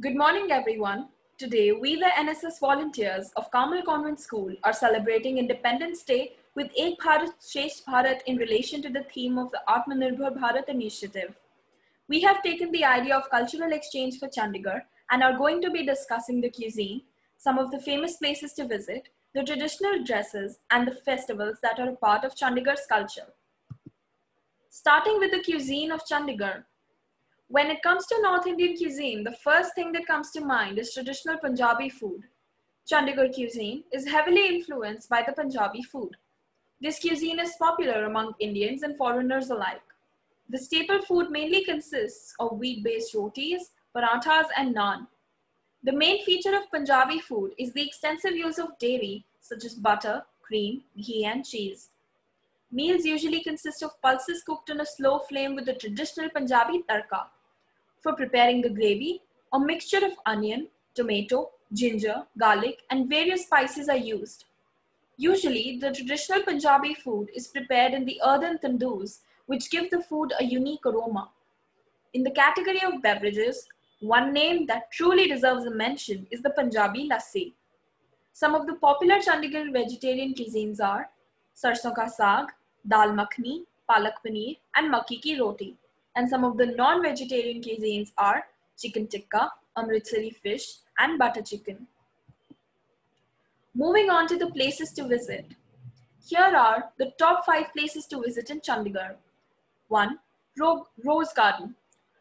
Good morning, everyone. Today, we, the NSS volunteers of Carmel Convent School, are celebrating Independence Day with Ek Bharat Shresth Bharat in relation to the theme of the Atmanirbhar Bharat initiative. We have taken the idea of cultural exchange for Chandigarh and are going to be discussing the cuisine, some of the famous places to visit, the traditional dresses, and the festivals that are a part of Chandigarh's culture. Starting with the cuisine of Chandigarh. When it comes to North Indian cuisine, the first thing that comes to mind is traditional Punjabi food. Chandigarh cuisine is heavily influenced by the Punjabi food. This cuisine is popular among Indians and foreigners alike. The staple food mainly consists of wheat-based rotis, parathas, and naan. The main feature of Punjabi food is the extensive use of dairy such as butter, cream, ghee, and cheese. Meals usually consist of pulses cooked on a slow flame with the traditional Punjabi tarka. For preparing the gravy, a mixture of onion, tomato, ginger, garlic, and various spices are used. Usually, the traditional Punjabi food is prepared in the earthen tandoors, which give the food a unique aroma. In the category of beverages, one name that truly deserves a mention is the Punjabi lassi. Some of the popular Chandigarh vegetarian cuisines are sarson ka saag, dal makhani, palak paneer, and makki ki roti. And some of the non-vegetarian cuisines are chicken tikka, Amritsari fish, and butter chicken. Moving on to the places to visit. Here are the top 5 places to visit in Chandigarh. 1. Rose Garden.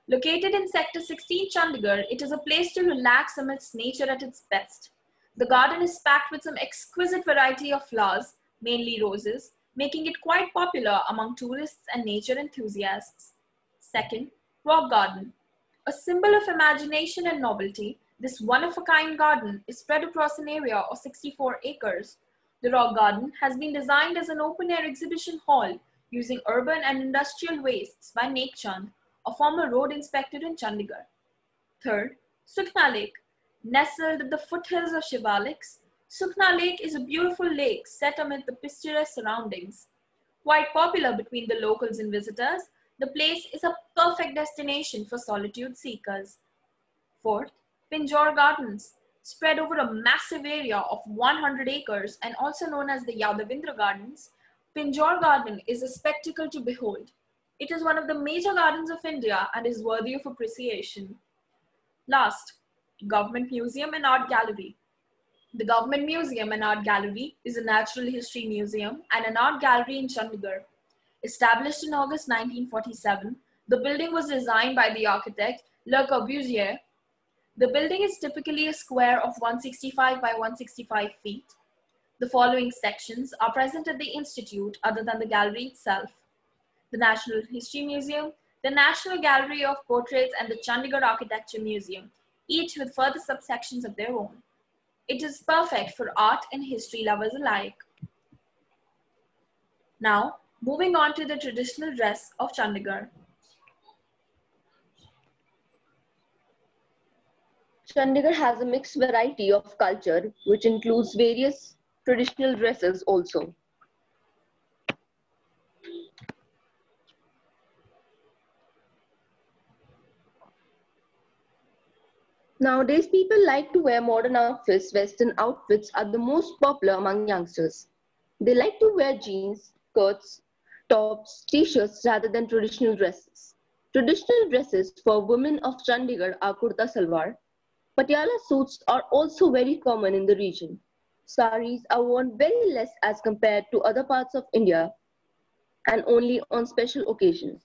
Located in Sector 16 Chandigarh, it is a place to relax amidst nature at its best. The garden is packed with some exquisite variety of flowers, mainly roses, making it quite popular among tourists and nature enthusiasts. Second, Rock Garden. A symbol of imagination and novelty, this one-of-a-kind garden is spread across an area of 64 acres. The Rock Garden has been designed as an open-air exhibition hall using urban and industrial wastes by Nek Chand, a former road inspector in Chandigarh. Third, Sukhna Lake. Nestled at the foothills of Shivaliks, Sukhna Lake is a beautiful lake set amid the picturesque surroundings. Quite popular between the locals and visitors, the place is a perfect destination for solitude seekers. Fourth, Pinjore Gardens. Spread over a massive area of 100 acres and also known as the Yadavindra Gardens, Pinjore Garden is a spectacle to behold. It is one of the major gardens of India and is worthy of appreciation. Last, Government Museum and Art Gallery. The Government Museum and Art Gallery is a natural history museum and an art gallery in Chandigarh. Established in August 1947, the building was designed by the architect Le Corbusier. The building is typically a square of 165 by 165 feet. The following sections are present at the institute other than the gallery itself: the National History Museum, the National Gallery of Portraits, and the Chandigarh Architecture Museum, each with further subsections of their own. It is perfect for art and history lovers alike. Now, moving on to the traditional dress of Chandigarh. Chandigarh has a mixed variety of culture, which includes various traditional dresses also. Nowadays, people like to wear modern outfits. Western outfits are the most popular among youngsters. They like to wear jeans, skirts, tops, t-shirts rather than traditional dresses. Traditional dresses for women of Chandigarh are kurta salwar. Patiala suits are also very common in the region. Saris are worn very less as compared to other parts of India and only on special occasions.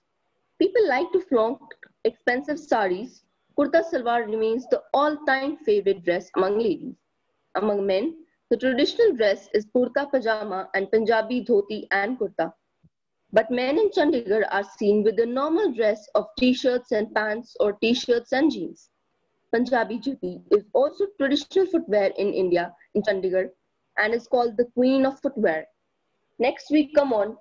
People like to flaunt expensive saris. Kurta salwar remains the all-time favorite dress among ladies. Among men, the traditional dress is kurta pajama and Punjabi dhoti and kurta. But men in Chandigarh are seen with the normal dress of t-shirts and pants or t-shirts and jeans. Punjabi jutti is also traditional footwear in India, in Chandigarh, and is called the Queen of Footwear. Next, we come on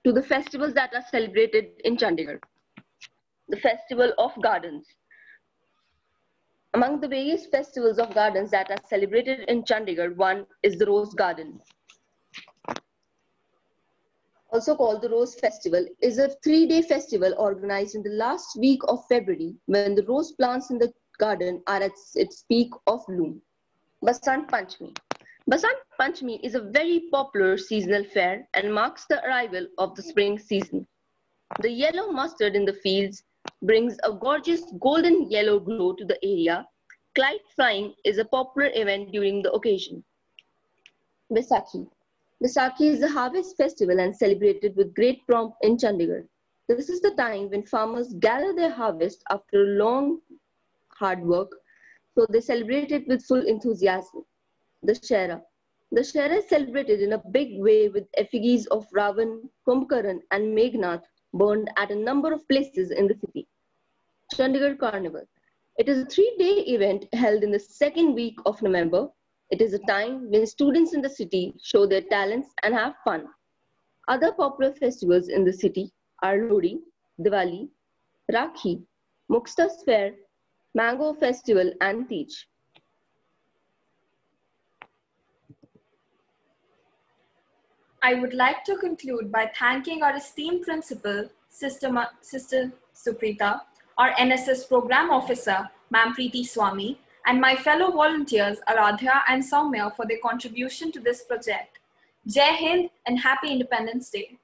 to the festivals that are celebrated in Chandigarh. The Festival of Gardens. Among the various festivals of gardens that are celebrated in Chandigarh, one is the Rose Garden. Also called the Rose Festival, is a 3-day festival organized in the last week of February when the rose plants in the garden are at its peak of bloom. Basant Panchami. Basant Panchami is a very popular seasonal fair and marks the arrival of the spring season. The yellow mustard in the fields brings a gorgeous golden yellow glow to the area. Kite flying is a popular event during the occasion. Baisakhi. Baisakhi is a harvest festival and celebrated with great pomp in Chandigarh. This is the time when farmers gather their harvest after long, hard work, so they celebrate it with full enthusiasm. Dussehra. Dussehra is celebrated in a big way with effigies of Ravan, Kumbhakaran, and Meghnad burned at a number of places in the city. Chandigarh Carnival. It is a 3-day event held in the second week of November. It is a time when students in the city show their talents and have fun. Other popular festivals in the city are Lodi, Diwali, Rakhi, Muxtas Fair, Mango Festival, and Tej. I would like to conclude by thanking our esteemed principal, Sister Suprita, our NSS program officer, Ma'am Preeti Swami, and my fellow volunteers, Aradhya and Soumya, for their contribution to this project. Jai Hind and Happy Independence Day.